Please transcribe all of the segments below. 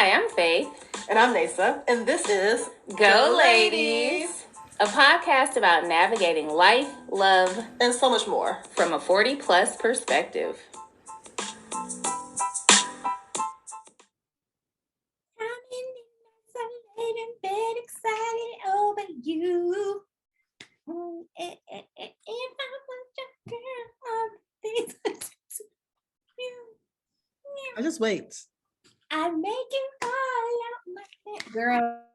Hi, I'm Faith. And I'm Neysa. And this is Go Ladies, a podcast about navigating life, love, and so much more from a 40-plus perspective. I'm in bed excited over you. If I was your girl, I just wait. I make you all out my head. Girl.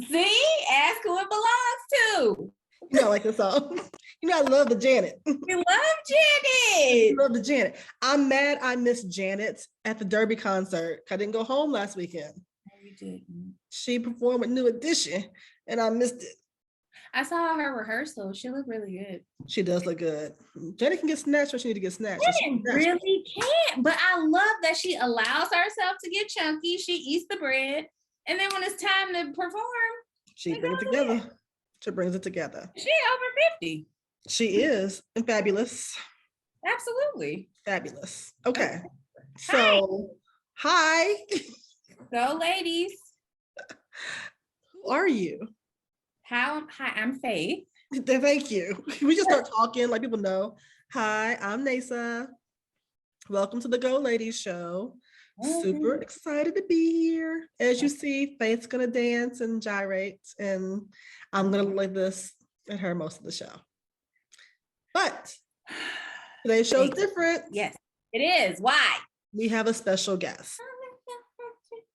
See? Ask who it belongs to. You know, like the song. You know, I love the Janet. We love Janet. Love the Janet. I'm mad I missed Janet at the Derby concert. I didn't go home last weekend. No, you didn't. She performed with New Edition, and I missed it. I saw her rehearsal. She looked really good. She does look good. Janet can get snatched when she need to get snatched. Janet really can. But I love that she allows herself to get chunky. She eats the bread. And then when it's time to perform, she brings it together. She brings it together. She over 50. She is. And fabulous. Absolutely. Fabulous. Okay. So, hi. Go ladies. Who are you? Hi, I'm Faith. Thank you. We just start talking, like people know. Hi, I'm Neysa. Welcome to the Go Ladies show. Super excited to be here. As you see, Faith's gonna dance and gyrate, and I'm gonna look like this at her most of the show. But today's show is different. Yes, it is. Why? We have a special guest.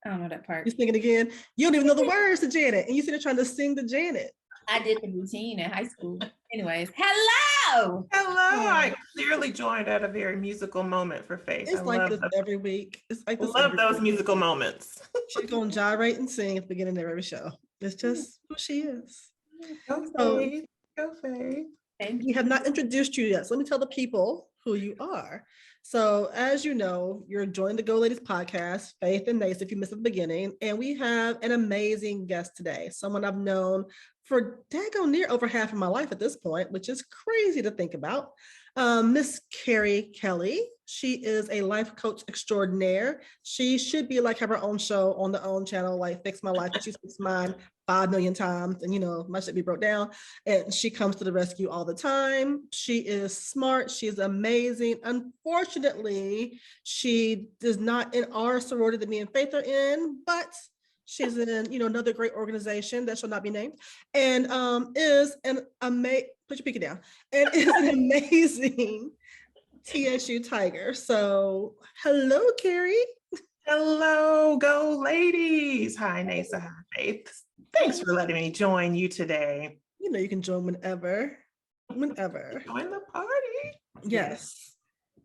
I don't know that part. You sing it again. You don't even know the words to Janet, and you see her trying to sing to Janet. I did the routine in high school. Anyways, hello. I clearly joined at a very musical moment for Faith. It's like this every week. It's like this. I love those musical moments. She's gonna gyrate and sing at the beginning of every show. It's just who she is. Go Faith. Go Faith. We have not introduced you yet. So let me tell the people who you are. So as you know, you're joining the Go Ladies podcast, Faith and Neysa, if you missed the beginning. And we have an amazing guest today, someone I've known for daggone near over half of my life at this point, which is crazy to think about. Miss Keri Kelly. She is a life coach extraordinaire. She should be like have her own show on the own channel, like Fix My Life. She speaks mine 5 million times, and you know, my shit be broke down. And she comes to the rescue all the time. She is smart. She's amazing. Unfortunately, she is not in our sorority that me and Faith are in, but she's in, you know, another great organization that shall not be named, and is an amazing. Put your pinky down. And is an amazing TSU Tiger. So, hello, Kerry. Hello, Go Ladies. Hi, Neysa. Hi, Faith. Thanks for letting me join you today. You know you can join whenever. Join the party. Yes.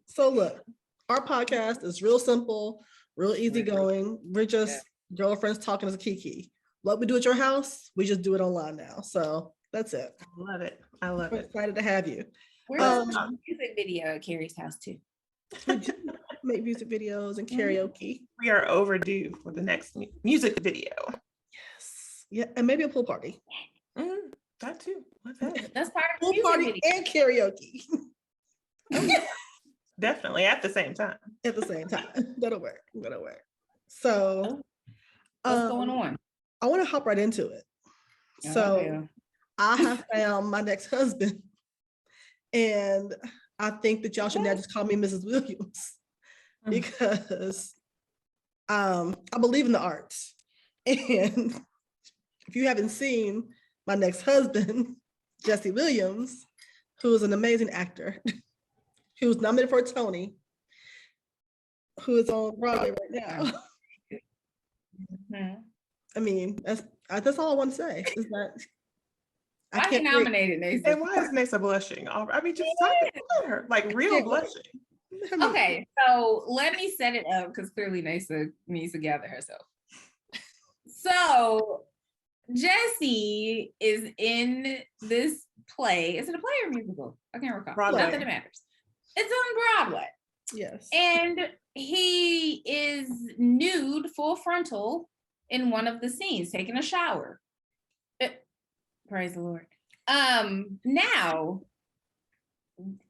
So look, our podcast is real simple, real easygoing. We're just girlfriends talking as a kiki. What we do at your house, we just do it online now. So that's it. I love it. I love We're it. excited to have you. We're a music video at Carrie's house too. We do make music videos and karaoke. We are overdue for the next music video. Yes. Yeah, and maybe a pool party. That too. That's part of the Pool music party video. and karaoke. Definitely at the same time. At the same time. That'll work. So what's going on? I want to hop right into it. So I have found my next husband, and I think that y'all should now just call me Mrs. Williams because I believe in the arts. And if you haven't seen my next husband, Jesse Williams, who is an amazing actor, who was nominated for a Tony, who is on Broadway right now. I mean, that's all I want to say is that I can't nominate Neysa. And why is Neysa blushing? I mean, just talk about her, like real blushing. Okay, so let me set it up because clearly Neysa needs to gather herself. So Jesse is in this play. Is it a play or musical? I can't recall. Broadway. Not that it matters. It's on Broadway. Yes. And he is nude, full frontal, in one of the scenes, taking a shower. Praise the Lord. Now,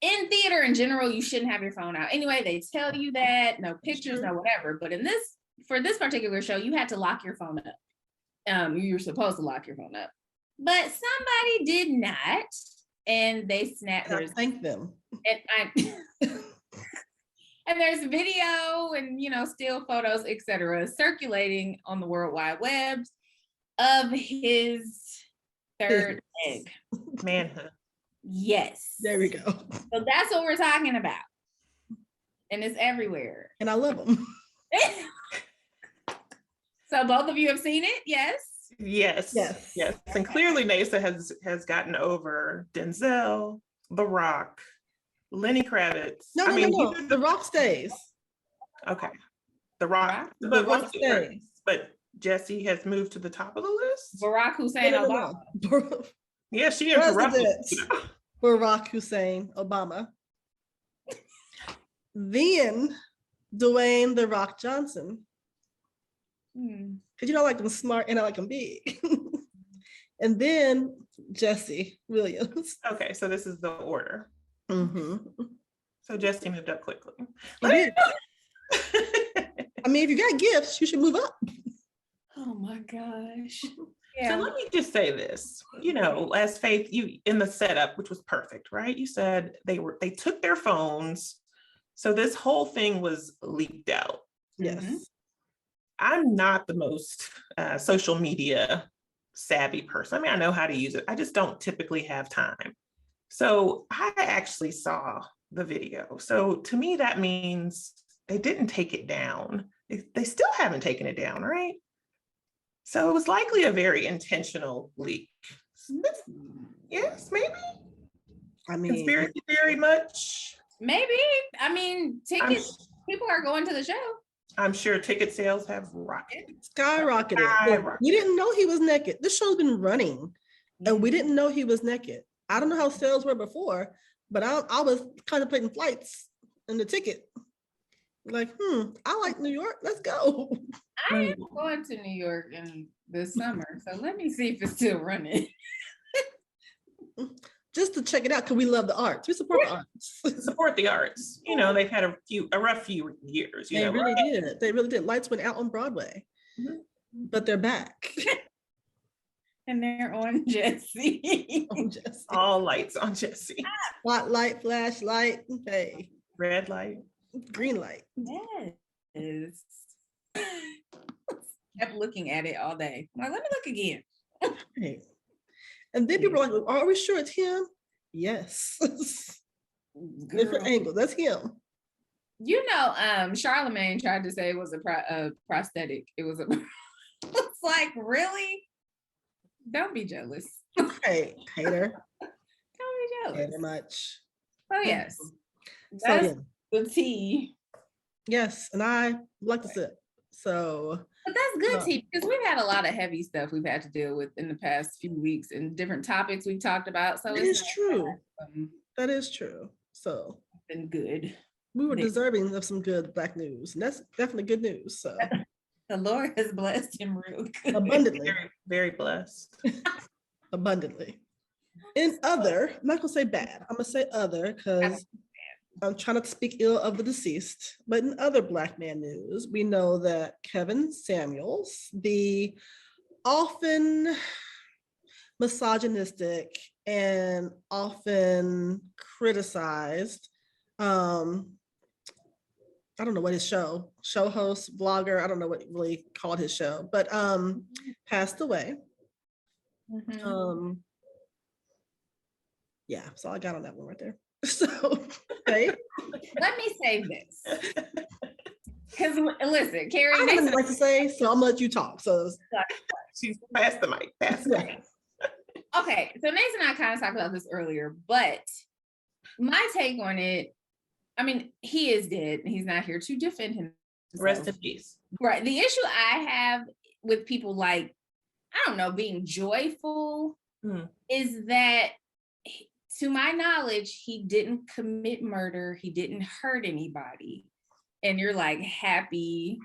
in theater in general, you shouldn't have your phone out. Anyway, they tell you that, no pictures, no whatever. But in this for this particular show, you had to lock your phone up. You were supposed to lock your phone up, but somebody did not, and they snapped. Thank them. And there's video and still photos, etc., circulating on the World Wide Webs of his third egg. Manhood. Yes. There we go. So that's what we're talking about. And it's everywhere. And I love them. So both of you have seen it? Yes? Yes. And clearly Neysa has gotten over Denzel, The Rock, Lenny Kravitz. No. The Rock stays. Okay. The Rock. The But Rock stays. But Jesse has moved to the top of the list. Barack Hussein Obama. Yeah, she interrupted. Barack Hussein Obama. Then Dwayne The Rock Johnson. Because I like them smart and I like them big. And then Jesse Williams. Okay, so this is the order. Mm-hmm. So Jesse moved up quickly. I mean, if you got gifts, you should move up. Oh my gosh. Yeah. So let me just say this, as Faith, you in the setup, which was perfect, right? You said they took their phones. So this whole thing was leaked out. Yes. I'm not the most social media savvy person. I mean, I know how to use it. I just don't typically have time. So I actually saw the video. So to me, that means they didn't take it down. They still haven't taken it down, right? So it was likely a very intentional leak. Yes, maybe. I mean, conspiracy theory much? Maybe. I mean, tickets, people are going to the show. I'm sure ticket sales have rocketed. Skyrocketed. We didn't know he was naked. This show's been running and we didn't know he was naked. I don't know how sales were before, but I was contemplating flights and the ticket. Like, I like New York. Let's go. I am going to New York in this summer, so let me see if it's still running. Just to check it out, because we love the arts. We support the arts. Support the arts. They've had a rough few years. They really did. They really did. Lights went out on Broadway, but they're back. And they're on Jesse. All lights on Jesse. Spotlight, flashlight, hey. Red light. Green light. Yes. Kept looking at it all day. Like, let me look again. Hey. And then people are like, are we sure it's him? Yes. Different angle. That's him. Charlemagne tried to say it was a prosthetic. It was it's like, really? Don't be jealous. Hey, hater. Don't be jealous. Hater much. Oh, yes. That's the tea. Yes, and I like to sip. So, but that's good tea, because we've had a lot of heavy stuff we've had to deal with in the past few weeks and different topics we've talked about. So it's true. That is true. So it's been good. We were deserving of some good Black news, and that's definitely good news. So the Lord has blessed him real good. Abundantly. Very, very blessed. Abundantly. In other, I'm not gonna say bad. I'm gonna say other because I'm trying not to speak ill of the deceased, but in other Black man news, we know that Kevin Samuels, the often misogynistic and often criticized, I don't know what his show host, blogger, I don't know what he really called his show, but passed away. Yeah, that's all I got on that one right there. So, okay. Let me say this. Because listen, Kerry, I have like to say, so I'm gonna let you talk. So she's pass the mic. Okay, so Neysa and I kind of talked about this earlier, but my take on it, I mean, he is dead and he's not here to defend him. Rest in peace. Right. The issue I have with people like, I don't know, being joyful is that, to my knowledge, he didn't commit murder. He didn't hurt anybody. And you're like happy.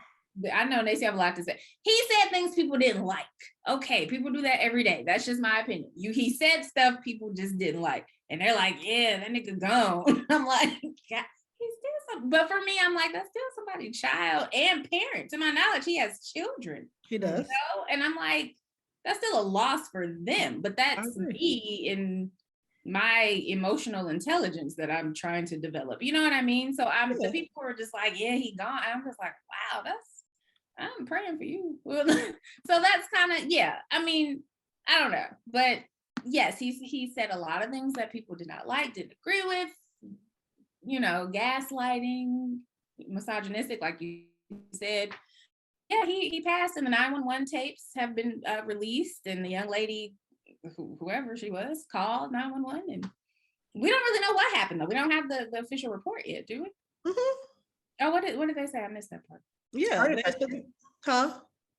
I know Neysa have a lot to say. He said things people didn't like. Okay, people do that every day. That's just my opinion. He said stuff people just didn't like. And they're like, yeah, that nigga gone. I'm like, yeah, he's still something. But for me, I'm like, that's still nobody's child and parent. To my knowledge, he has children. He does. You know? And I'm like, that's still a loss for them. But that's me in my emotional intelligence that I'm trying to develop. You know what I mean? So the people were just like, yeah, he gone. I'm just like, wow, I'm praying for you. So that's kind of, yeah. I mean, I don't know. But yes, he said a lot of things that people did not like, didn't agree with, you know, gaslighting, misogynistic, like you said. Yeah, he passed, and the 911 tapes have been released, and the young lady, whoever she was, called 911, and we don't really know what happened though. We don't have the official report yet, do we? Oh, what did they say? I missed that part. Yeah.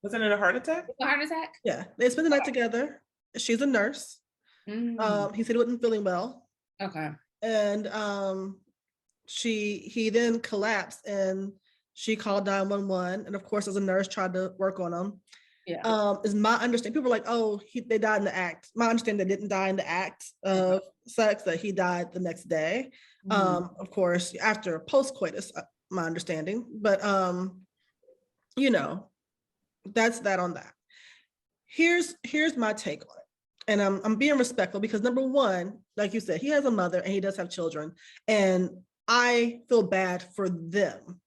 Wasn't it a heart attack? A heart attack? Yeah, they spent the night together. She's a nurse. He said he wasn't feeling well. Okay. And he then collapsed, and she called 911, and of course, as a nurse, tried to work on him. Yeah. Is my understanding. People were like, "Oh, they died in the act." My understanding, they didn't die in the act of sex; that he died the next day. Of course, after post-coitus, my understanding. But you know, that's that on that. Here's my take on it, and I'm being respectful because number one, like you said, he has a mother and he does have children, and I feel bad for them.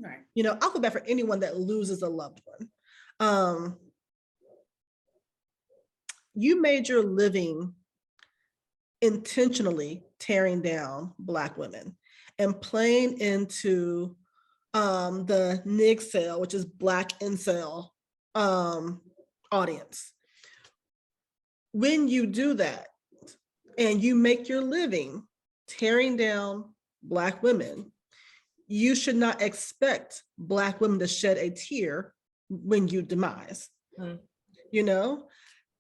Right. You know, I feel bad for anyone that loses a loved one. You made your living intentionally tearing down Black women and playing into the nigcel, which is Black incel audience. When you do that and you make your living tearing down Black women, you should not expect Black women to shed a tear when you demise. You know,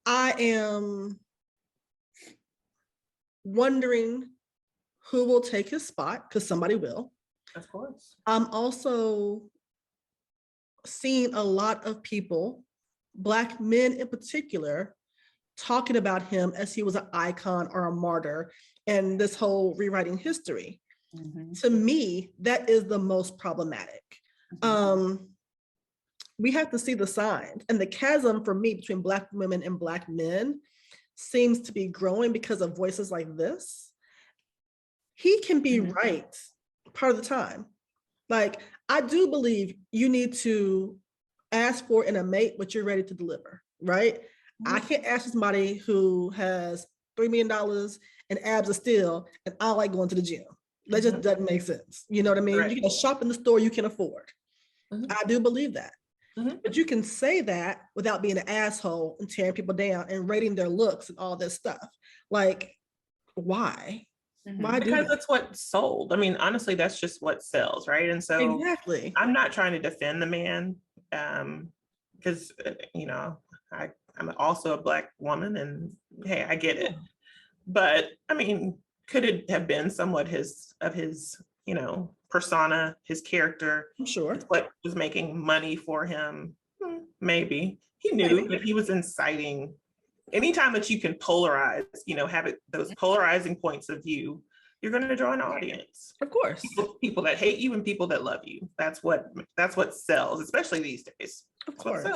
I am wondering who will take his spot, because somebody will. Of course. I'm also seeing a lot of people, Black men in particular, talking about him as he was an icon or a martyr, and this whole rewriting history. To me, that is the most problematic. We have to see the signs, and the chasm for me between Black women and Black men seems to be growing because of voices like this. He can be right part of the time. Like, I do believe you need to ask for in a mate what you're ready to deliver, right? I can't ask somebody who has $3 million and abs of steel and I like going to the gym. That just doesn't make sense. You know what I mean? Right. You can shop in the store you can afford. I do believe that. But you can say that without being an asshole and tearing people down and rating their looks and all this stuff. Like, why? Why do that? Because that's what sold. I mean, honestly, that's just what sells, right? And so exactly. I'm not trying to defend the man because, you know, I'm also a Black woman, and hey, I get it. But I mean, could it have been somewhat of his, you know, persona, his character? I'm sure. What was making money for him? Maybe. He knew that he was inciting. Anytime that you can polarize, you know, have it those polarizing points of view, you're going to draw an audience. Of course. People that hate you and people that love you. That's what sells, especially these days. Of course.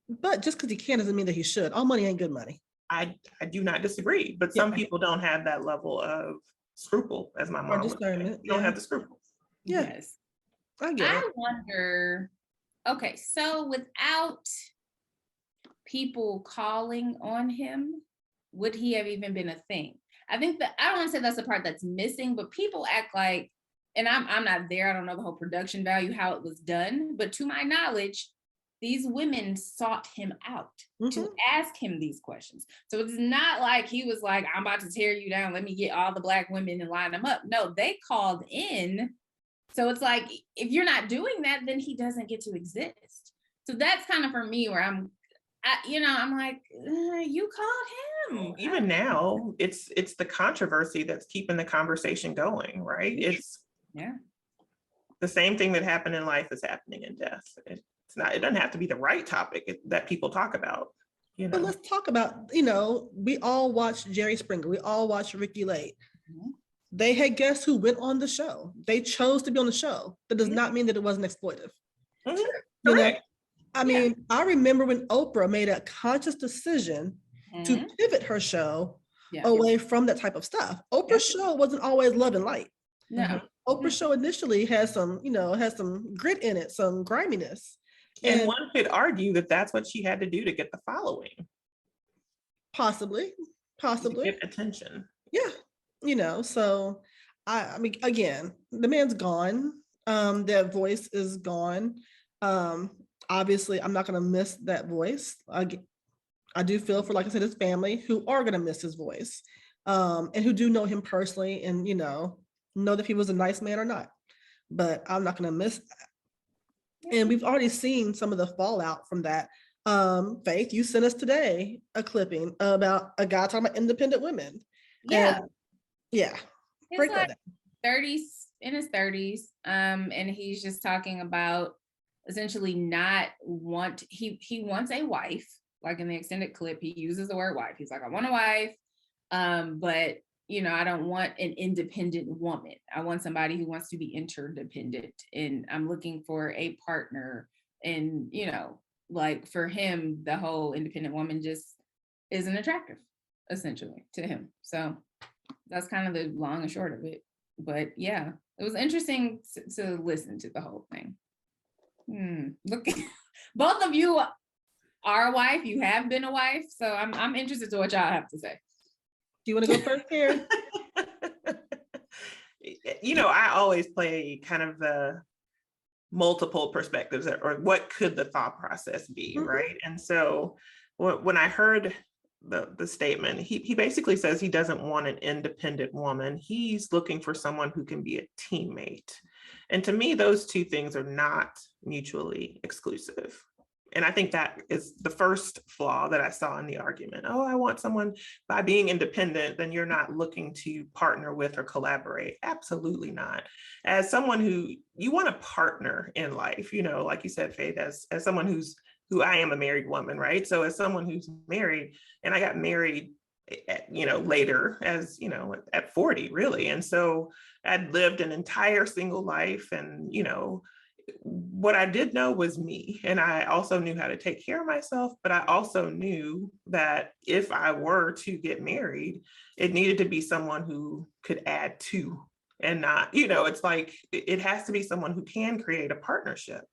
But just because he can doesn't mean that he should. All money ain't good money. I do not disagree, but some people don't have that level of scruple, as my mom would say. You don't have the scruples. Yes. I get it. I wonder, okay, so without people calling on him, would he have even been a thing? I think that, I don't want to say that's the part that's missing, but people act like, and I'm not there, I don't know the whole production value, how it was done, but to my knowledge, these women sought him out to ask him these questions. So it's not like he was like, I'm about to tear you down, let me get all the Black women and line them up. No, they called in. So it's like, if you're not doing that, then he doesn't get to exist. So that's kind of for me where I'm like, you called him. Even now, it's the controversy that's keeping the conversation going, right? It's the same thing that happened in life is happening in death. It doesn't have to be the right topic that people talk about. You know? But let's talk about, you know, we all watch Jerry Springer. We all watch Ricky Lake. They had guests who went on the show. They chose to be on the show. That does not mean that it wasn't exploitive. Mhm. You know? Correct. I mean, I remember when Oprah made a conscious decision to pivot her show away from that type of stuff. Oprah's show wasn't always love and light. No. Oprah's show initially has some, has some grit in it, some griminess. And one could argue that that's what she had to do to get the following. Possibly. To get attention. Yeah. So I mean, again, the man's gone. That voice is gone. Obviously, I'm not going to miss that voice. I do feel for, like I said, his family who are going to miss his voice, and who do know him personally and, know that he was a nice man or not. But I'm not going to miss that. And we've already seen some of the fallout from that. Faith, you sent us today a clipping about a guy talking about independent women. Yeah. He's like 30s, in his 30s. And he's just talking about essentially he wants a wife. Like in the extended clip, he uses the word wife. He's like, I want a wife, but I don't want an independent woman. I want somebody who wants to be interdependent, and I'm looking for a partner. And like for him, the whole independent woman just isn't attractive, essentially, to him. So that's kind of the long and short of it. But yeah, it was interesting to listen to the whole thing. Look, both of you are a wife. You have been a wife, so I'm interested to what y'all have to say. Do you want to go first, Keri? I always play kind of the multiple perspectives, or what could the thought process be, right? And so when I heard the statement, he basically says he doesn't want an independent woman. He's looking for someone who can be a teammate. And to me, those two things are not mutually exclusive. And I think that is the first flaw that I saw in the argument. Oh, I want someone, by being independent, then you're not looking to partner with or collaborate. Absolutely not. As someone who you want to partner in life, like you said, Faith, as someone who I am a married woman, right? So as someone who's married, and I got married at, later, as at 40, really. And so I'd lived an entire single life, and what I did know was me. And I also knew how to take care of myself, but I also knew that if I were to get married, it needed to be someone who could add to, and not, it's like, it has to be someone who can create a partnership,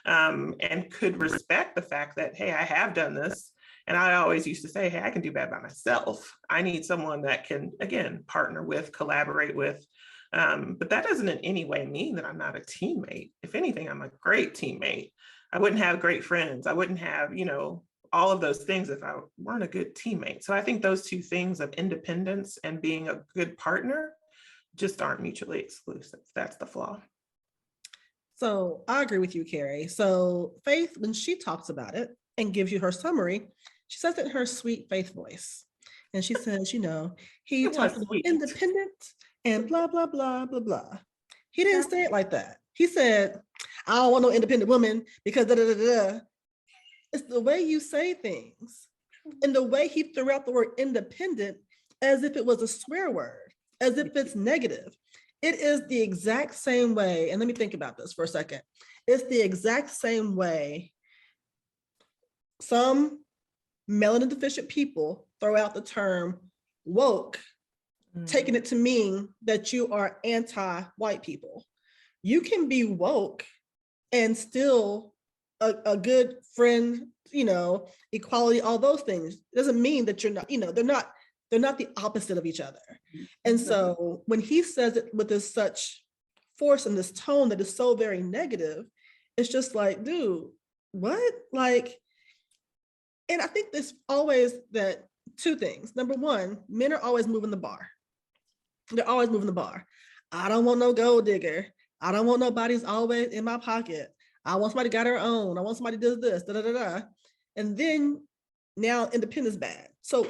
and could respect the fact that, hey, I have done this. And I always used to say, hey, I can do that by myself. I need someone that can, again, partner with, collaborate with. But that doesn't in any way mean that I'm not a teammate. If anything, I'm a great teammate. I wouldn't have great friends. I wouldn't have, all of those things if I weren't a good teammate. So I think those two things of independence and being a good partner just aren't mutually exclusive. That's the flaw. So I agree with you, Keri. So Faith, when she talks about it and gives you her summary, she says it in her sweet Faith voice. And she says, he talks about independent and blah, blah, blah, blah, blah. He didn't say it like that. He said, I don't want no independent woman because da, da, da, da. It's the way you say things and the way he threw out the word independent as if it was a swear word, as if it's negative. It is the exact same way. And let me think about this for a second. It's the exact same way some melanin deficient people throw out the term woke, taking it to mean that you are anti-white people. You can be woke and still a good friend, equality, all those things. It doesn't mean that you're not, they're not the opposite of each other. And so when he says it with this such force and this tone that is so very negative, it's just like, dude, what? Like, and I think there's always that two things. Number one, men are always moving the bar. They're always moving the bar. I don't want no gold digger. I don't want nobody's always in my pocket. I want somebody got her own. I want somebody does this, da, da, da, da. And then now independence bad. So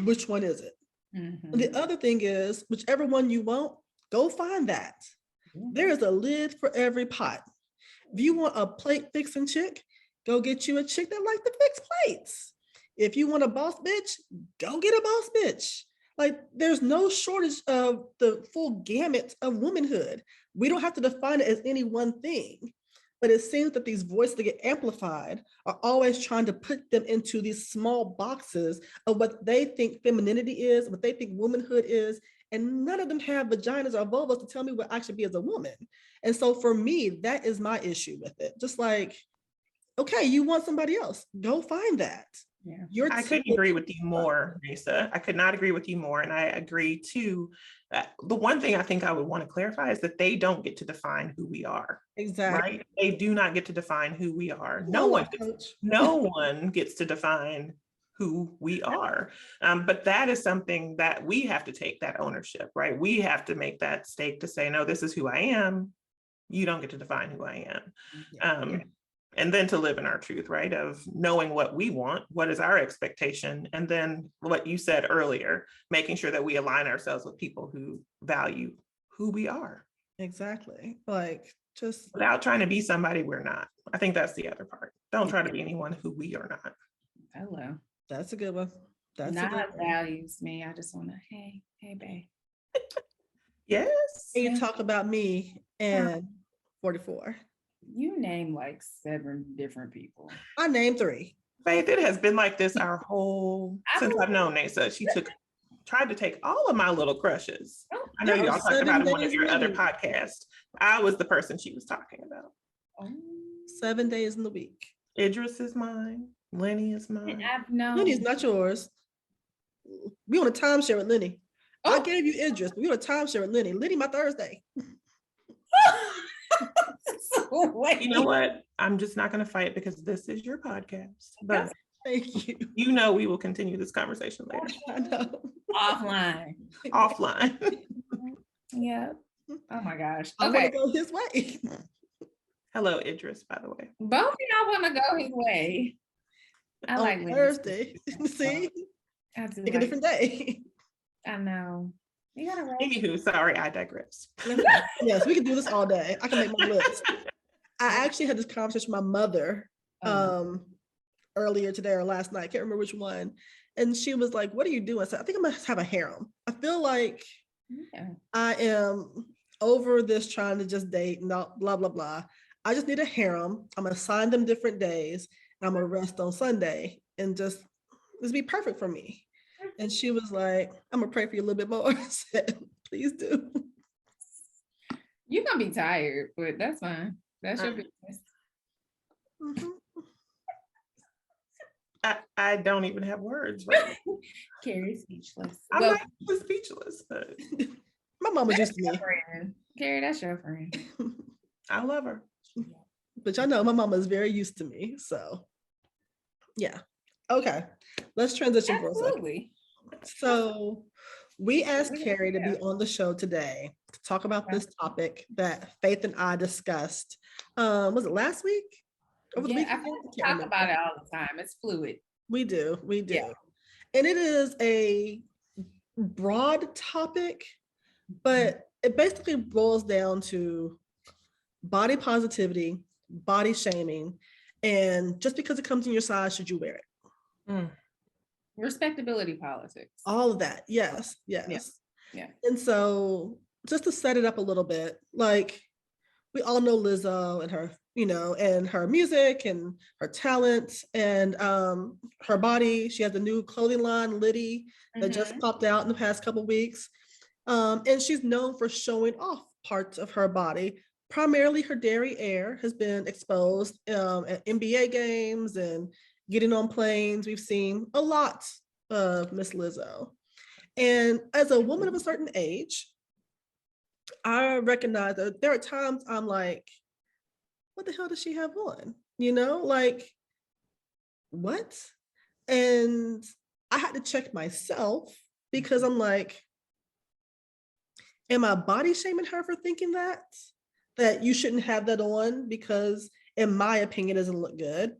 which one is it? The other thing is, whichever one you want, go find that. There is a lid for every pot. If you want a plate fixing chick, go get you a chick that likes to fix plates. If you want a boss bitch, go get a boss bitch. Like, there's no shortage of the full gamut of womanhood. We don't have to define it as any one thing. But it seems that these voices that get amplified are always trying to put them into these small boxes of what they think femininity is, what they think womanhood is, and none of them have vaginas or vulvas to tell me what I should be as a woman. And so for me, that is my issue with it. Just like, okay, you want somebody else, go find that. Yeah. I couldn't agree with you more, Neysa. I could not agree with you more. And I agree too. The one thing I think I would want to clarify is that they don't get to define who we are. Exactly. Right? They do not get to define who we are. No one gets to define who we are. But that is something that we have to take that ownership, right? We have to make that stake to say, no, this is who I am. You don't get to define who I am. And then to live in our truth, right? Of knowing what we want, what is our expectation, and then what you said earlier, making sure that we align ourselves with people who value who we are. Exactly. Like, just without trying to be somebody we're not. I think that's the other part. Don't try to be anyone who we are not. Hello. That's a good one. That's not a good one. values me. I just want to, hey, babe. Yes. And you talk about me and 44. You name like 7 different people. I named 3. Faith, it has been like this our whole, since I've known Neysa. She tried to take all of my little crushes. I know y'all talked about it in one of your other podcasts. I was the person she was talking about. 7 days in the week. Idris is mine. Lenny is mine. Lenny's not yours. We on a timeshare with Lenny. I gave you Idris, but we on a timeshare with Lenny. Lenny, my Thursday. You know what? I'm just not going to fight because this is your podcast. But thank you. You know we will continue this conversation later. I know. Offline. Yeah. Oh my gosh. I want to go his way. Hello, Idris, by the way. Both of y'all want to go his way. I on like Thursday. See? Take a different day. I know. You gotta write. Anywho, sorry, I digress. Yes, we can do this all day. I can make my list. I actually had this conversation with my mother earlier today or last night. I can't remember which one. And she was like, what are you doing? I said, I think I'm gonna have a harem. I feel like I am over this trying to just date and blah, blah, blah. I just need a harem. I'm gonna assign them different days and I'm gonna rest on Sunday and just this be perfect for me. And she was like, I'm gonna pray for you a little bit more. I said, please do. You're gonna be tired, but that's fine. That's your business. Mm-hmm. I don't even have words. Right? Kerry's speechless. I'm not even speechless, but my mama used to me. Kerry, that's your friend. I love her. But y'all know my mama is very used to me. So yeah. Okay. Let's transition for a second. So we asked Kerry to be on the show today to talk about this topic that Faith and I discussed. Was it last week? Over the weekend? I talk about it all the time. It's fluid. We do. Yeah. And it is a broad topic, but it basically boils down to body positivity, body shaming, and just because it comes in your size, should you wear it? Respectability politics. All of that. Yes. Yeah. And so just to set it up a little bit, like we all know Lizzo and her, and her music and her talent and her body. She has a new clothing line, Liddy, that just popped out in the past couple of weeks. And she's known for showing off parts of her body. Primarily her derriere has been exposed at NBA games and getting on planes. We've seen a lot of Miss Lizzo. And as a woman of a certain age, I recognize that there are times I'm like, what the hell does she have on? Like, what? And I had to check myself because I'm like, am I body shaming her for thinking that you shouldn't have that on because in my opinion, it doesn't look good?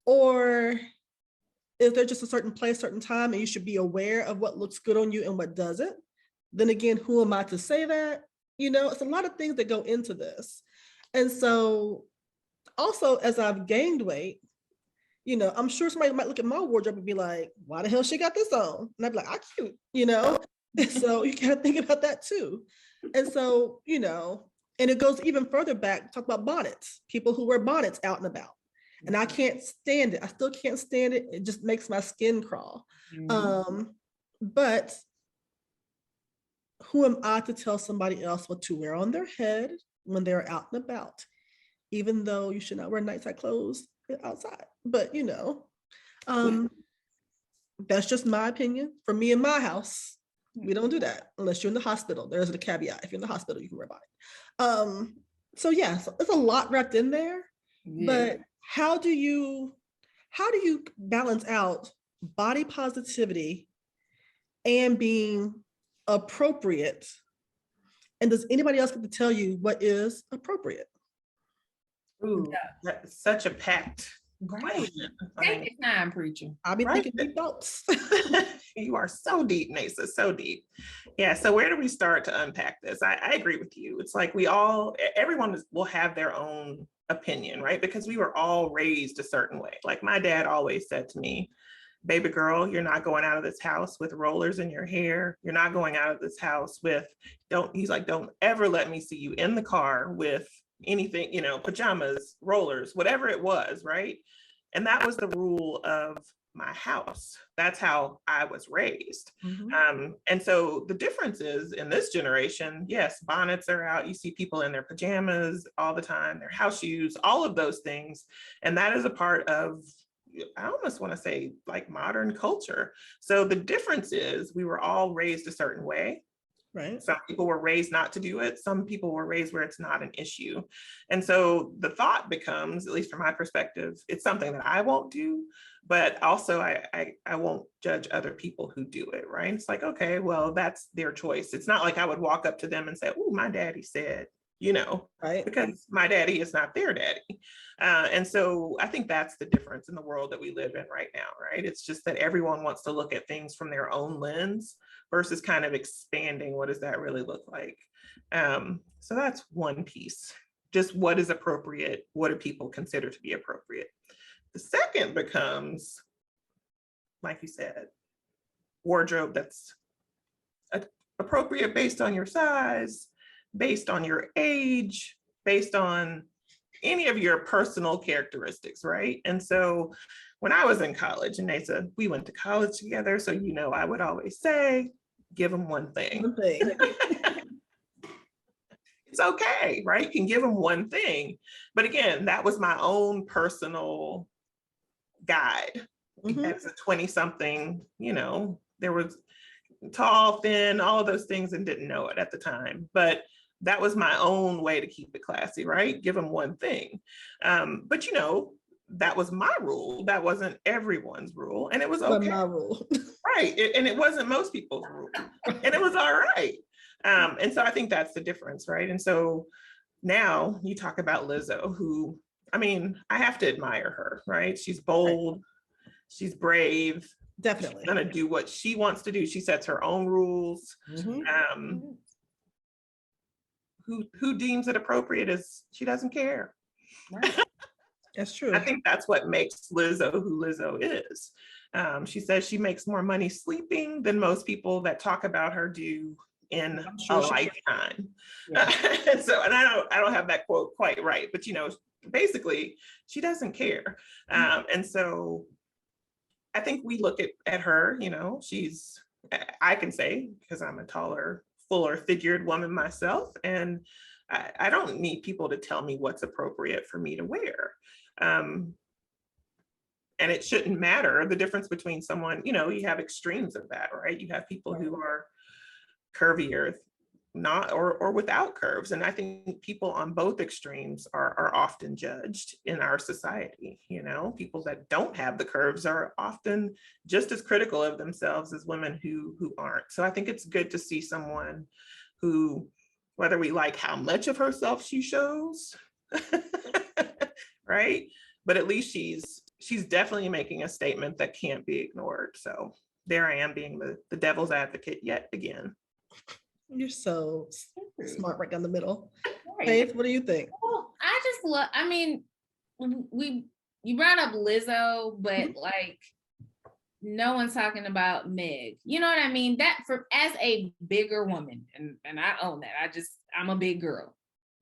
Or is there just a certain place, certain time, and you should be aware of what looks good on you and what doesn't? Then again, who am I to say that? It's a lot of things that go into this. And so also as I've gained weight, I'm sure somebody might look at my wardrobe and be like, why the hell she got this on? And I'd be like, I cute, So you gotta think about that too. And so, and it goes even further back, talk about bonnets, people who wear bonnets out and about. And I can't stand it. I still can't stand it. It just makes my skin crawl. But who am I to tell somebody else what to wear on their head when they're out and about? Even though you should not wear nighttime clothes outside. But that's just my opinion. For me in my house, we don't do that unless you're in the hospital. There's a caveat. If you're in the hospital, you can wear a bonnet. So there's a lot wrapped in there. But how do you balance out body positivity and being appropriate? And does anybody else get to tell you what is appropriate? Ooh, that's such a packed question. Take your time, preacher. I'll be thinking deep thoughts. You are so deep, Neysa, so deep. Yeah, so where do we start to unpack this? I agree with you. It's like everyone will have their own opinion, right? Because we were all raised a certain way. Like my dad always said to me, baby girl, you're not going out of this house with rollers in your hair. You're not going out of this house he's like, don't ever let me see you in the car with anything, pajamas, rollers, whatever it was, right? And that was the rule of my house. That's how I was raised. And so the difference is in this generation, yes, bonnets are out. You see people in their pajamas all the time, their house shoes, all of those things. And that is a part of, I almost want to say, like modern culture. So the difference is we were all raised a certain way. Right. Some people were raised not to do it. Some people were raised where it's not an issue. And so the thought becomes, at least from my perspective, it's something that I won't do, but also I won't judge other people who do it, right? It's like, okay, well, that's their choice. It's not like I would walk up to them and say, oh, my daddy said, right? Because my daddy is not their daddy. And so I think that's the difference in the world that we live in right now, right? It's just that everyone wants to look at things from their own lens versus kind of expanding, what does that really look like? So that's one piece. Just what is appropriate? What do people consider to be appropriate? The second becomes, like you said, wardrobe that's appropriate based on your size, based on your age, based on any of your personal characteristics, right? And so when I was in college, and Neysa, we went to college together, so I would always say, give them one thing. It's okay, right? You can give them one thing. But again, that was my own personal guide. As a 20-something, there was tall, thin, all of those things, and didn't know it at the time. But that was my own way to keep it classy, right? Give them one thing. But that was my rule. That wasn't everyone's rule. And it was okay. My rule. Right. And it wasn't most people's rule. And it was all right. And so I think that's the difference, right? And so now you talk about Lizzo, who, I have to admire her, right? She's bold. She's brave. Definitely. She's gonna do what she wants to do. She sets her own rules. Who deems it appropriate is she doesn't care. Right. That's true. I think that's what makes Lizzo who Lizzo is. She says she makes more money sleeping than most people that talk about her do in a lifetime. Yeah. And I don't have that quote quite right, but basically she doesn't care. And so I think we look at her, I can say, because I'm a taller, fuller figured woman myself, and I don't need people to tell me what's appropriate for me to wear. And it shouldn't matter the difference between someone, you have extremes of that, right? You have people who are curvier, not or without curves. And I think people on both extremes are often judged in our society. People that don't have the curves are often just as critical of themselves as women who aren't. So I think it's good to see someone who, whether we like how much of herself she shows, right? But at least she's definitely making a statement that can't be ignored. So there I am being the devil's advocate yet again. You're so smart right down the middle. Faith, what do you think? Well, I just love, you brought up Lizzo, but like no one's talking about Meg. You know what I mean? That as a bigger woman, and I own that. I'm a big girl,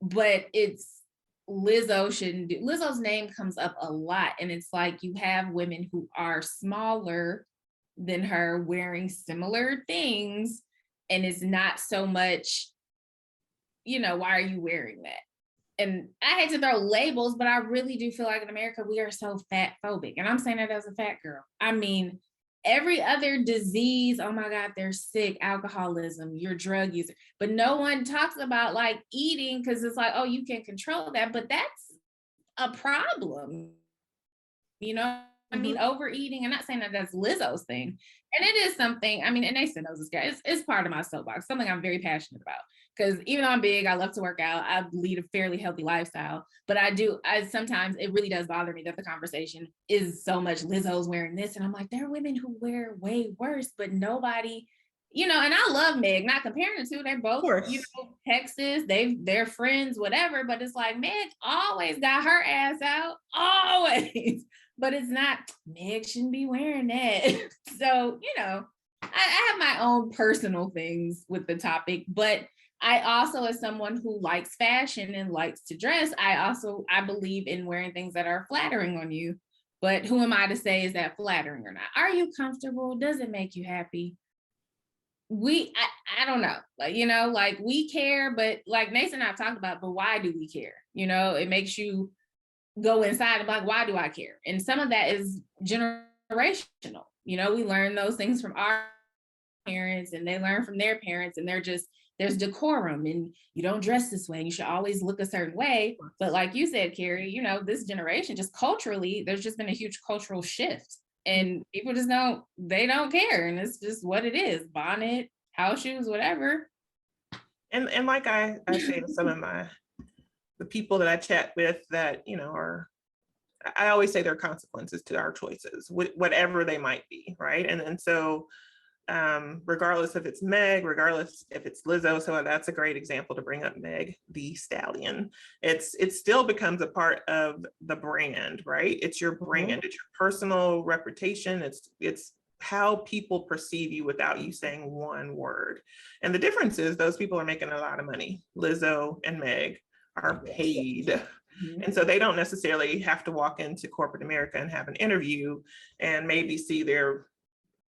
but it's Lizzo shouldn't do. Lizzo's name comes up a lot, and it's like you have women who are smaller than her wearing similar things, and it's not so much, why are you wearing that? And I hate to throw labels, but I really do feel like in America, we are so fat phobic. And I'm saying that as a fat girl. I mean, every other disease, oh my God, they're sick, alcoholism, you're a drug user. But no one talks about like eating, because it's like, oh, you can control that. But that's a problem. I mean, overeating, I'm not saying that that's Lizzo's thing. And it is something, I mean, and Neysa knows this guy, it's part of my soapbox, something I'm very passionate about. Because even though I'm big, I love to work out, I lead a fairly healthy lifestyle. But I sometimes it really does bother me that the conversation is so much Lizzo's wearing this. And I'm like, there are women who wear way worse, but nobody, and I love Meg, not comparing the two. They're both, Texas, they're friends, whatever. But it's like, Meg always got her ass out, always. But it's not, Meg shouldn't be wearing that. So, I have my own personal things with the topic, but I also, as someone who likes fashion and likes to dress, I believe in wearing things that are flattering on you. But who am I to say, is that flattering or not? Are you comfortable? Does it make you happy? I don't know. Like, we care, but like Neysa and I talked about, but why do we care? It makes you go inside and be like, why do I care? And some of that is generational. We learn those things from our parents, and they learn from their parents, and there's decorum, and you don't dress this way, and you should always look a certain way. But like you said, Kerry, this generation, just culturally, there's just been a huge cultural shift, and people just don't care, and it's just what it is: bonnet, house shoes, whatever. And like I say to some of the people that I chat with that, I always say there are consequences to our choices, whatever they might be, right? And so regardless if it's Meg, regardless if it's Lizzo, so that's a great example to bring up, Meg the Stallion. It still becomes a part of the brand, right? It's your brand, it's your personal reputation, it's how people perceive you without you saying one word. And the difference is those people are making a lot of money. Lizzo and Meg are paid. And so they don't necessarily have to walk into corporate America and have an interview and maybe see their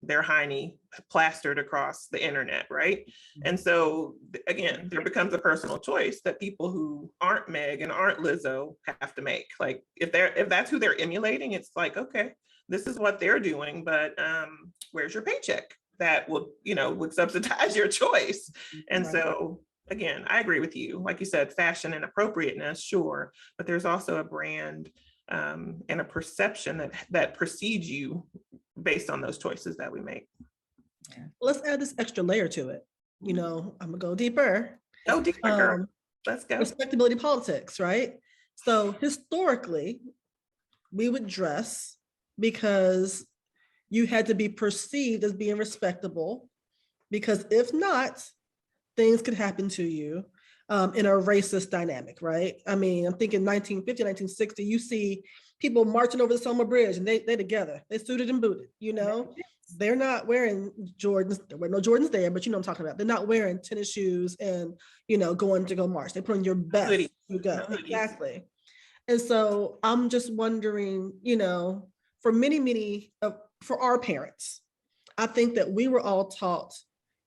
hiney plastered across the internet, right? And so again, there becomes a personal choice that people who aren't Meg and aren't Lizzo have to make. Like if that's who they're emulating, it's like, okay, this is what they're doing, but where's your paycheck that would subsidize your choice? And so again, I agree with you. Like you said, fashion and appropriateness, sure, but there's also a brand and a perception that precedes you based on those choices that we make. Let's add this extra layer to it. I'm gonna go deeper. Go deeper, girl. Let's go. Respectability politics, right? So historically, we would dress because you had to be perceived as being respectable, because if not, things could happen to you in a racist dynamic, right? I mean, I'm thinking 1950, 1960, you see people marching over the Selma Bridge and they together, they suited and booted, they're not wearing Jordans, there were no Jordans there, but I'm talking about, they're not wearing tennis shoes and, going to go march. They put on your best to go. Exactly. And so I'm just wondering, for many, for our parents, I think that we were all taught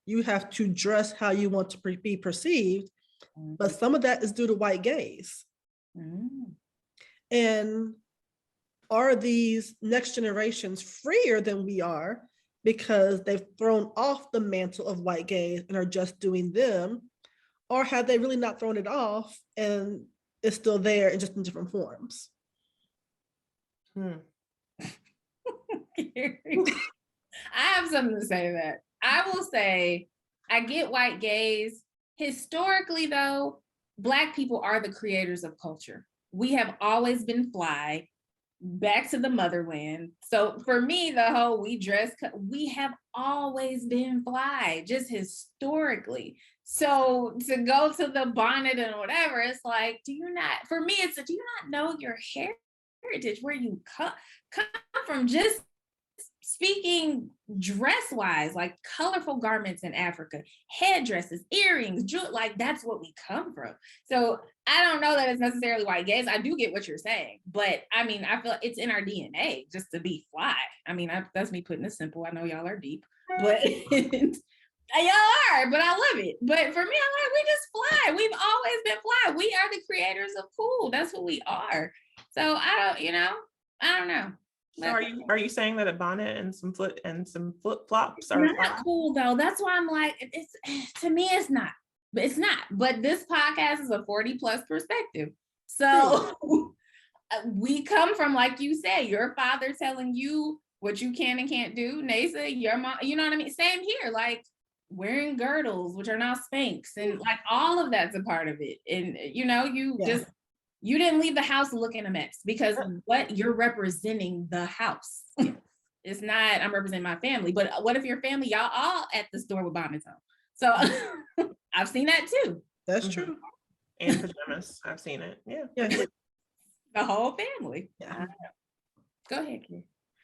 you have to dress how you want to be perceived, but some of that is due to white gaze. And are these next generations freer than we are because they've thrown off the mantle of white gaze and are just doing them? Or have they really not thrown it off and it's still there and just in different forms? I have something to say to that. I will say, I get white gaze. Historically, though, Black people are the creators of culture. We have always been fly, back to the motherland. So for me, the whole we have always been fly, just historically. So to go to the bonnet and whatever, it's like, do you not know your heritage, where you come from? Just speaking dress-wise, like colorful garments in Africa, headdresses, earrings, jewelry, like that's what we come from. So I don't know that it's necessarily white gaze. I do get what you're saying, but I mean, I feel it's in our DNA just to be fly. I mean, that's me putting it simple. I know y'all are deep, but y'all are, but I love it. But for me, I'm like, we just fly. We've always been fly. We are the creators of cool. That's what we are. So I don't know. So are you saying that a bonnet and some flip flops are not cool though? That's why I'm like, it's to me, it's not. But it's not. But this podcast is a 40+ perspective. So we come from, like you said, your father telling you what you can and can't do. Neysa, your mom, you know what I mean? Same here, like wearing girdles, which are now Spanx, and like all of that's a part of it. And you didn't leave the house looking a mess, because what you're representing the house. It's not, I'm representing my family, but what if your family, y'all all at the store with bonnets on? So I've seen that too. That's true. And pajamas. I've seen it. Yeah. The whole family. Yeah. Go ahead, Keri.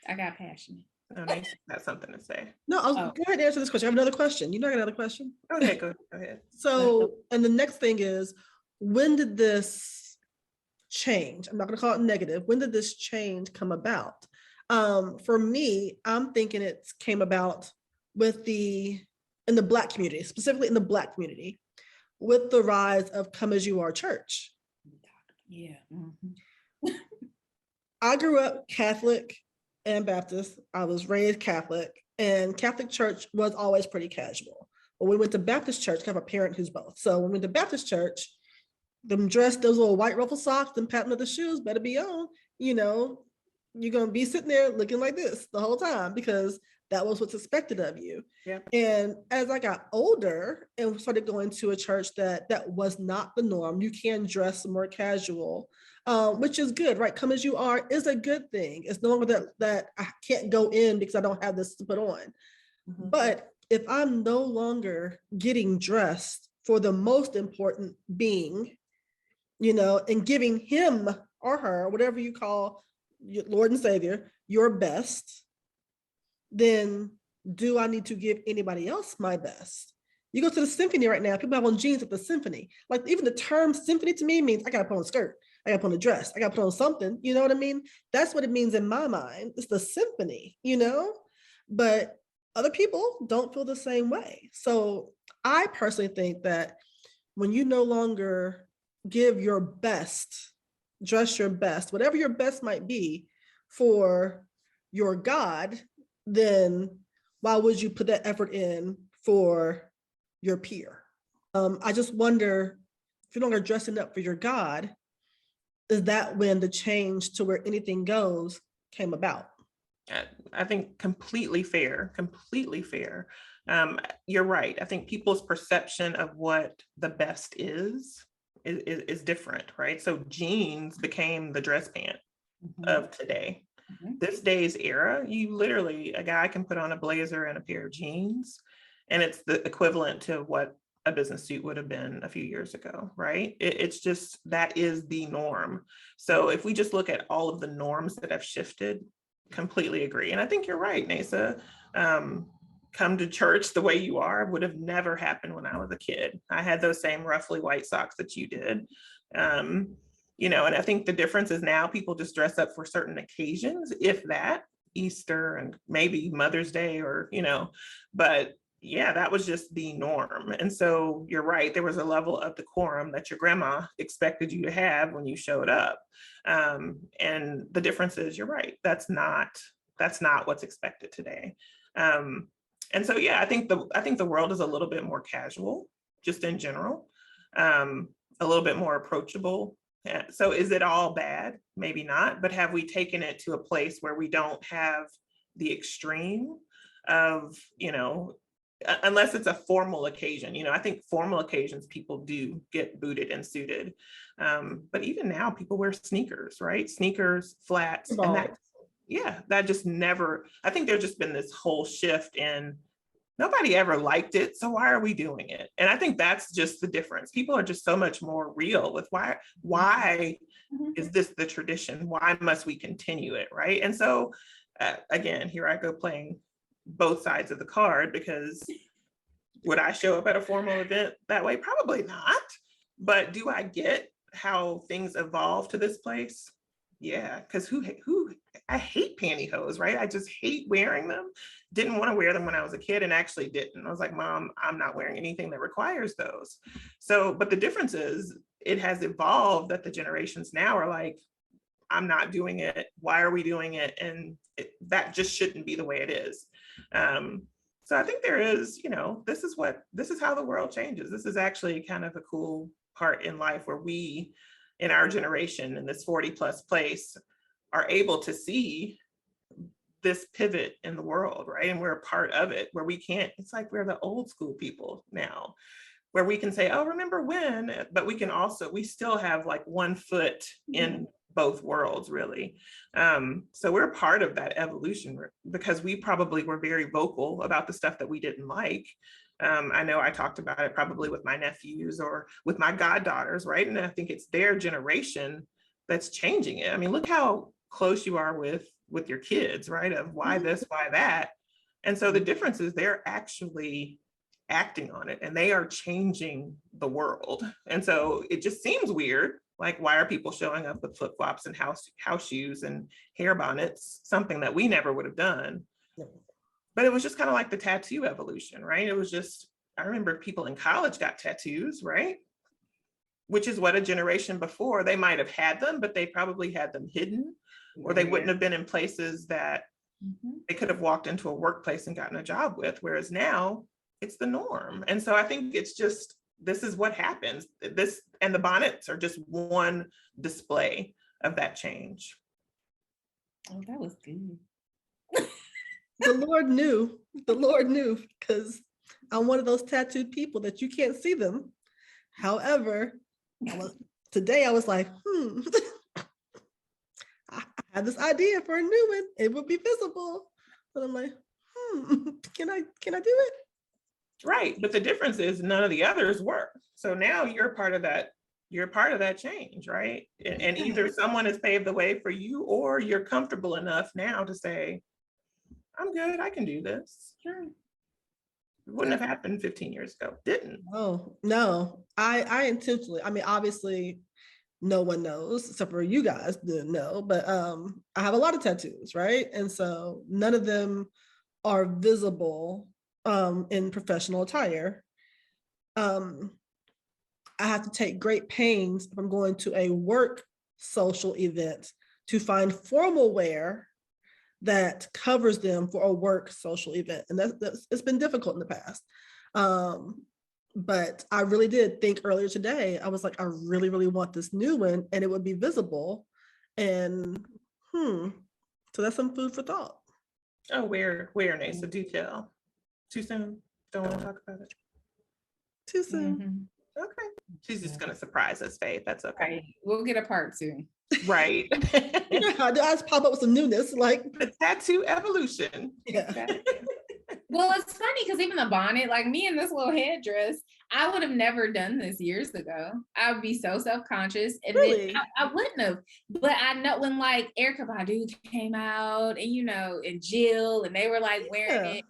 I got passionate. No, Neysa got something to say. No, go ahead and answer this question. I have another question. You know, I got another question. Okay, go ahead. So, and the next thing is, when did this change? I'm not going to call it negative. When did this change come about? For me, I'm thinking it came about in the Black community, specifically in the Black community, with the rise of Come As You Are Church. Yeah. I grew up Catholic and Baptist. I was raised Catholic, and Catholic church was always pretty casual. When we went to Baptist church, I have a parent who's both. So when we went to Baptist church, them dressed, those little white ruffle socks, them patent leather shoes better be on. You know, you're going to be sitting there looking like this the whole time, because that was what's expected of you. Yeah. And as I got older and started going to a church that was not the norm, you can dress more casual, which is good, right? Come as you are is a good thing. It's no longer that I can't go in because I don't have this to put on. Mm-hmm. But if I'm no longer getting dressed for the most important being, you know, and giving him or her, whatever you call your Lord and Savior, your best, then do I need to give anybody else my best? You go to the symphony right now, people have on jeans at the symphony. Like, even the term symphony to me means I gotta put on a skirt, I gotta put on a dress, I gotta put on something, you know what I mean? That's what it means in my mind. It's the symphony, you know? But other people don't feel the same way. So I personally think that when you no longer give your best, dress your best, whatever your best might be for your God, then why would you put that effort in for your peer? I just wonder, if you're no longer dressing up for your God, is that when the change to where anything goes came about? I think completely fair. You're right. I think people's perception of what the best is different, right? So jeans became the dress pant of today. This day's era, you literally, a guy can put on a blazer and a pair of jeans, and it's the equivalent to what a business suit would have been a few years ago, right? It's just, that is the norm. So if we just look at all of the norms that have shifted, completely agree. And I think you're right, Neysa. Come to church the way you are would have never happened when I was a kid. I had those same roughly white socks that you did. You know, and I think the difference is now people just dress up for certain occasions, if that, Easter and maybe Mother's Day, or, you know, but yeah, that was just the norm. And so you're right, there was a level of decorum that your grandma expected you to have when you showed up. And the difference is, you're right, that's not what's expected today. And so, yeah, I think the world is a little bit more casual, just in general, a little bit more approachable. So is it all bad? Maybe not, but have we taken it to a place where we don't have the extreme of, you know, unless it's a formal occasion, you know, I think formal occasions, people do get booted and suited. But even now people wear sneakers, right? Sneakers, flats, and that just never, I think there's just been this whole shift in, nobody ever liked it, so why are we doing it? And I think that's just the difference. People are just so much more real with why is this the tradition? Why must we continue it, right? And so again, here I go playing both sides of the card, because would I show up at a formal event that way? Probably not. But do I get how things evolve to this place? Yeah, because I hate pantyhose, right? I just hate wearing them. Didn't want to wear them when I was a kid, and actually didn't. I was like, Mom, I'm not wearing anything that requires those. So, but the difference is it has evolved that the generations now are like, I'm not doing it. Why are we doing it? And that just shouldn't be the way it is. So I think there is, this is how the world changes. This is actually kind of a cool part in life where we, in our generation, in this 40 plus place, are able to see this pivot in the world, right? And we're a part of it, where we can't, it's like we're the old school people now, where we can say, oh, remember when, but we still have like one foot in both worlds, really. So we're a part of that evolution, because we probably were very vocal about the stuff that we didn't like. I know I talked about it probably with my nephews or with my goddaughters, right? And I think it's their generation that's changing it. I mean, look how close you are with your kids, right? Of why this, why that. And so the difference is they're actually acting on it, and they are changing the world. And so it just seems weird. Like, why are people showing up with flip-flops and house shoes and hair bonnets, something that we never would have done? But it was just kind of like the tattoo evolution, right? It was just, I remember people in college got tattoos, right? Which is what a generation before, they might have had them, but they probably had them hidden, or they wouldn't have been in places that they could have walked into a workplace and gotten a job with. Whereas now it's the norm. And so I think it's just, this is what happens. And the bonnets are just one display of that change. Oh, that was good. The Lord knew, because I'm one of those tattooed people that you can't see them. However, today I was like, I had this idea for a new one. It would be visible. But I'm like, can I do it? Right. But the difference is none of the others were. So now you're part of that change, right? And either someone has paved the way for you, or you're comfortable enough now to say, I'm good, I can do this. Sure. It wouldn't have happened 15 years ago. Didn't. Oh, no. I intentionally, I mean, obviously no one knows except for you guys didn't know, but I have a lot of tattoos, right? And so none of them are visible in professional attire. I have to take great pains if I'm going to a work social event to find formal wear that covers them for a work social event. And that's it's been difficult in the past. But I really did think earlier today, I was like, I really, really want this new one, and it would be visible. And so that's some food for thought. Oh, where, Neysa? Do tell. Too soon? Don't want to talk about it? Too soon. Okay. She's just going to surprise us, Faith. That's okay. Right. We'll get a part 2. Right. I just pop up with some newness, like the tattoo evolution. Yeah. Well, it's funny because even the bonnet, like me in this little headdress, I would have never done this years ago. I would be so self-conscious, and really? then I wouldn't have. But I know when like Erykah Badu came out, and and Jill, and they were like wearing it,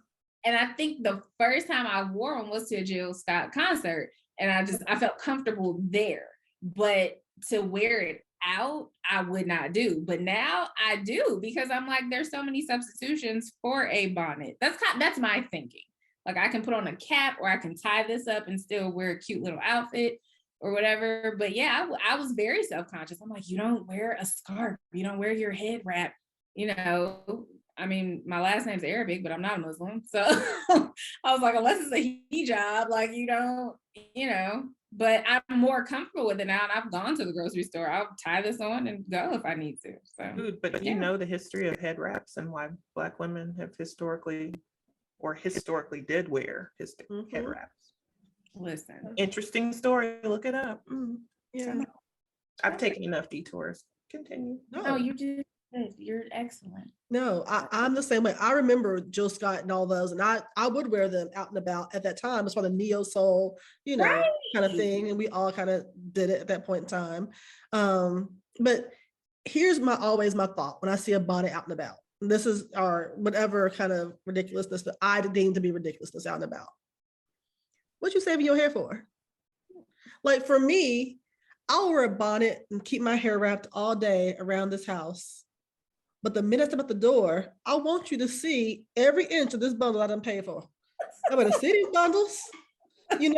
and I think the first time I wore them was to a Jill Scott concert, and I felt comfortable there. But to wear it out, I would not do. But now I do, because I'm like, there's so many substitutions for a bonnet. That's my thinking. Like, I can put on a cap, or I can tie this up and still wear a cute little outfit or whatever. But yeah, I was very self-conscious. I'm like, you don't wear a scarf, you don't wear your head wrap, I mean, my last name's Arabic, but I'm not a Muslim. So I was like, unless it's a hijab, like, you don't, but I'm more comfortable with it now. And I've gone to the grocery store. I'll tie this on and go if I need to. So, but you know the history of head wraps and why Black women have historically did wear head wraps. Listen. Interesting story. Look it up. Yeah. I've taken enough detours. Continue. No, you did. You're excellent. No, I'm the same way. I remember Jill Scott and all those, and I would wear them out and about at that time. It's for the neo soul, right. kind of thing, and we all kind of did it at that point in time. But here's always my thought when I see a bonnet out and about. This is our whatever kind of ridiculousness that I deem to be ridiculousness out and about. What you saving your hair for? Like for me, I'll wear a bonnet and keep my hair wrapped all day around this house. But the minute I step out the door, I want you to see every inch of this bundle I done paid for. I better see these bundles. You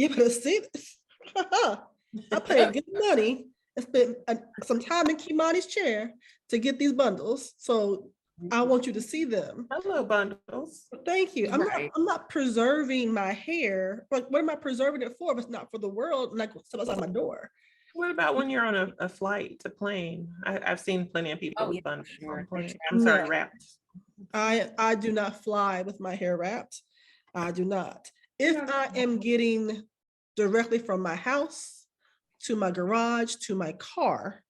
better see this. I paid good money and spent some time in Kimani's chair to get these bundles. So I want you to see them. Hello, bundles. Thank you. I'm not preserving my hair. Like, what am I preserving it for if it's not for the world? Like, step outside my door. What about when you're on a flight, a plane? I've seen plenty of people with bundles on plane. I'm sorry, wrapped. I do not fly with my hair wrapped. I do not. If I am getting directly from my house to my garage to my car,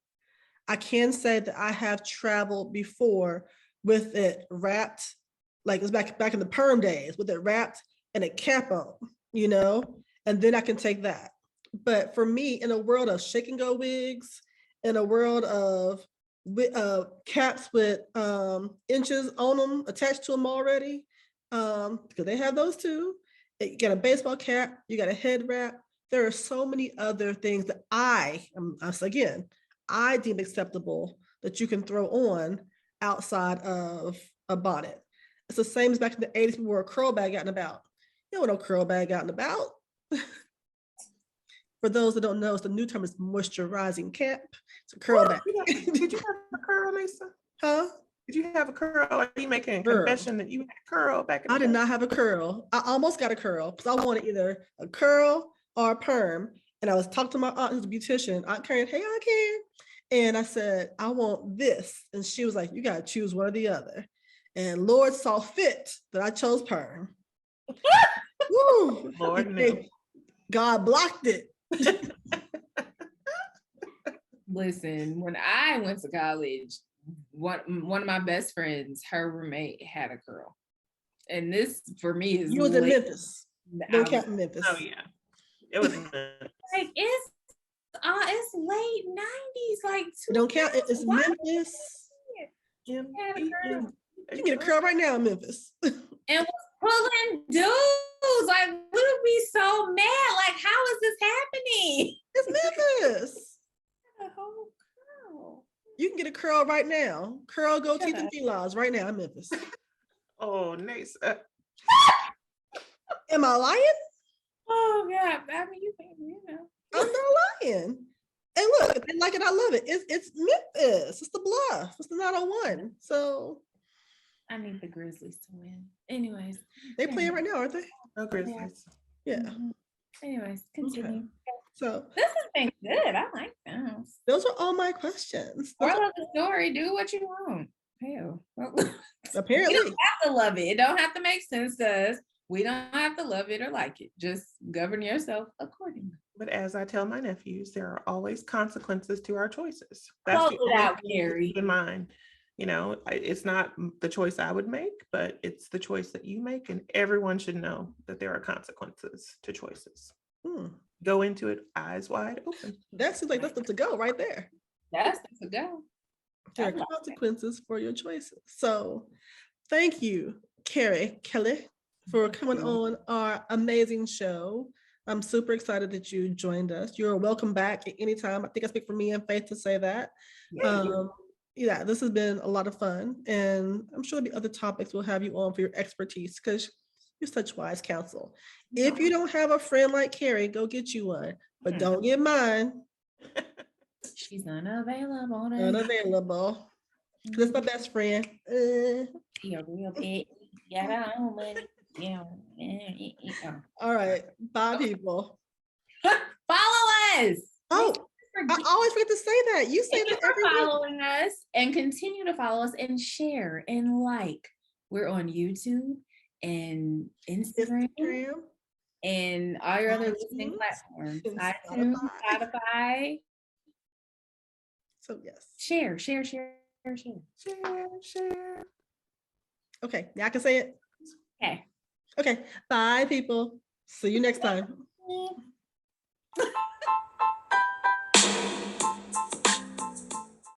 I can say that I have traveled before with it wrapped, like it's back in the perm days, with it wrapped and a cap on, and then I can take that. But for me, in a world of shake and go wigs, in a world of caps with inches on them, attached to them already, because they have those too. You got a baseball cap, you got a head wrap. There are so many other things that I deem acceptable that you can throw on outside of a bonnet. It's the same as back in the 80s, people wore a curl bag out and about. You don't want no curl bag out and about. For those that don't know, it's the new term is moisturizing cap. It's a curl bag. Did you have a curl, Neysa? Huh? Did you have a curl? Are you making a confession that you had a curl back in the I did not have a curl. I almost got a curl because I wanted either a curl or a perm. And I was talking to my aunt who's a beautician, Aunt Karen, hey, Aunt Karen. And I said, I want this. And she was like, you got to choose one or the other. And Lord saw fit that I chose perm. Woo! Lord knew. God blocked it. Listen, when I went to college, one of my best friends, her roommate had a curl. And this for me is you was in Memphis. Don't count Memphis. Oh yeah. It was like it's late 90s, like don't count it. It's Memphis. You can get a curl right now in Memphis. And was pulling dudes. Like, we would be so mad. Like, how is this happening? It's Memphis. A whole curl. You can get a curl right now. Curl, gold teeth, and felines right now in Memphis. Oh, Neysa. Am I lying? Oh God. I mean, you know. I'm not lying. And look, if they like it, I love it. It's Memphis. It's the Bluff. It's the 901. So I need the Grizzlies to win. Anyways. They playing right now, aren't they? No Grizzlies. Yeah. Mm-hmm. Anyways, continue. Okay. So this has been good. I like this. Those are all my questions. Moral of the story, do what you want. Hell. Apparently. You don't have to love it. It don't have to make sense to us. We don't have to love it or like it. Just govern yourself accordingly. But as I tell my nephews, there are always consequences to our choices. Close it out, Kerry. Keep in mind, it's not the choice I would make, but it's the choice that you make, and everyone should know that there are consequences to choices. Go into it eyes wide open. That seems like that's the to go right there. That's the to go. There are consequences for your choices. So thank you, Keri Kelly, for coming on our amazing show. I'm super excited that you joined us. You're welcome back at any time. I think I speak for me and Faith to say that. Yeah, this has been a lot of fun. And I'm sure there'll be other topics we'll have you on for your expertise because you're such wise counsel. If you don't have a friend like Keri, go get you one. But don't get mine. She's unavailable. Unavailable. That's my best friend. You're real big. Yeah, money. Yeah. All right. Bye, people. Follow us. Oh, I always forget to say that. You say that every week. Following us and continue to follow us and share and like. We're on YouTube and Instagram. And all your other listening platforms. iTunes, Spotify. So yes. Share. Okay, now I can say it. Okay. Bye, people. See you next time.